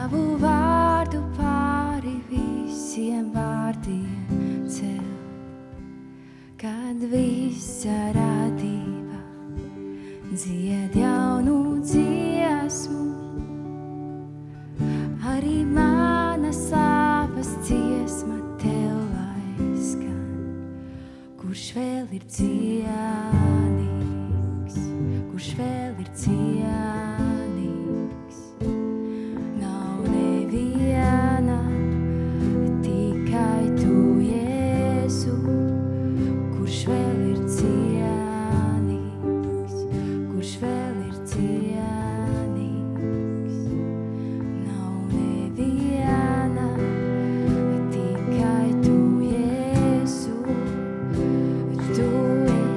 Tavu vārdu pāri visiem vārdiem cel, kad visa radība dzied jaunu dziesmu. Arī mana sāpes dziesma tev lai skan. Kurš vēl ir cienīgs, kurš vēl ir cienīgs? Nav neviena, tikai tu, Jēzu. Kurš vēl ir cienīgs, kurš vēl ir cienīgs? Nav neviena, tikai tu, Jēzu. Tu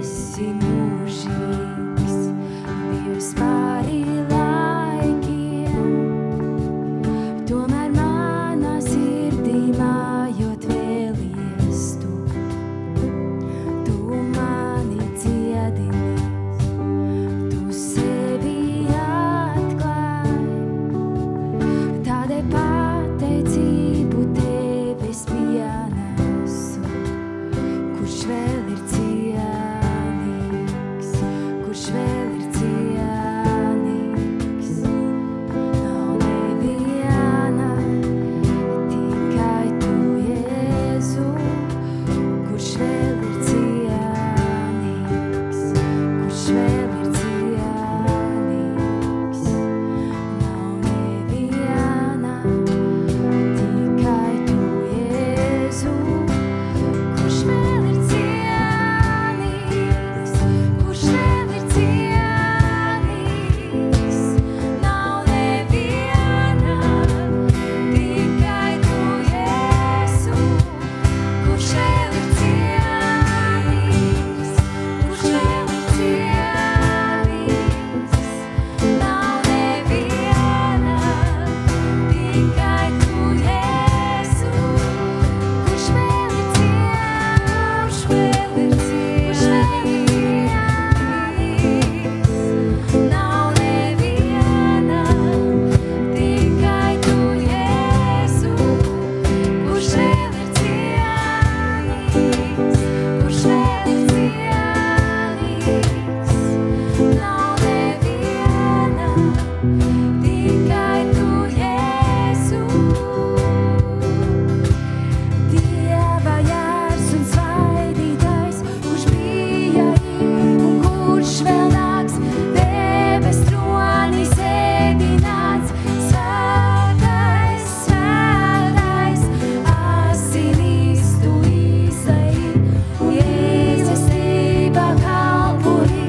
esi mūžīgs, Dievs pāri laikiem. Tomēr manā sirdī mājot vēlies tu. Tu mani dziedini, tu sevi atklāj. Tādēļ pateicību tev es pienesu. Kurš vēl ir cienīgs, kurš vēl ir cienīgs? Nav neviena, tikai tu, Jēzu. Kurš vēl ir cienīgs, kurš vēl ir cienīgs? Nav neviena, tikai tu, Jēzu. Kurš vēl ir cienīgs, kurš vēl ir cienīgs? Nav neviena, tikai tu, Jēzu. Kurš vēl ir cienīgs, kurš vēl ir cienīgs? Nav neviena, tikai tu, Jēzu. Kurš vēl ir cienīgs, kurš vēl ir cienīgs? Nav neviena, tikai tu, Jēzu. Kurš vēl ir cienīgs, kurš vēl ir cienīgs? Nav neviena, tikai tu, Jēzu. Dieva jērs un svaidītājs, kurš bija un kurš vēl nāks, debes tronī sēdināts. Svētais, svētais, asinīs tu izlej, Jēzestība kalpoji,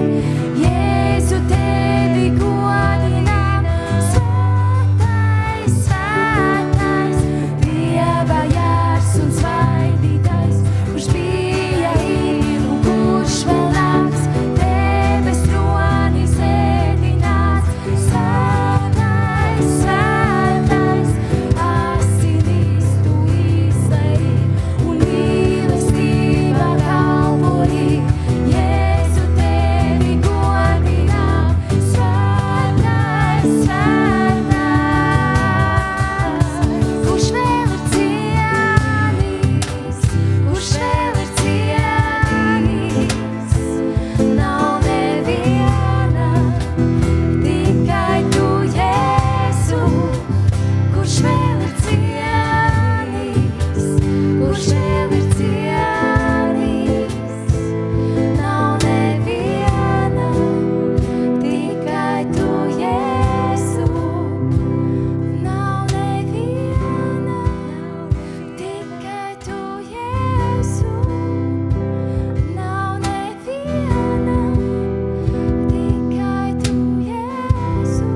Jēzu tevi godinām. Svētais, svētais, Dieva jērs un svaidītājs, kurš bija un kurš vēl nāks, debes tronī sēdināts. Svētais, svētais, asinīs tu izlej un mīlestība kalpoji, Jēzu tevi godinām. Svētais, svētais, kurš vēl ir cienīgs, kurš vēl ir cienīgs? Nav neviena, tikai tu, Jēzu. Kurš vēl ir cienīgs, kurš vēl ir cienīgs? Nav neviena, tikai tu, Jēzu. Nav neviena, tikai tu, Jēzu. Nav neviena, tikai tu, Jēzu.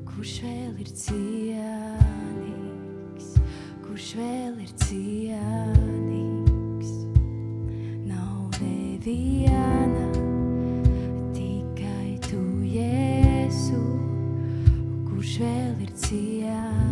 Kurš vēl ir cienīgs, kurš vēl ir cienīgs? Nav neviena, tikai tu, Jēzu. Kurš vēl ir cienīgs?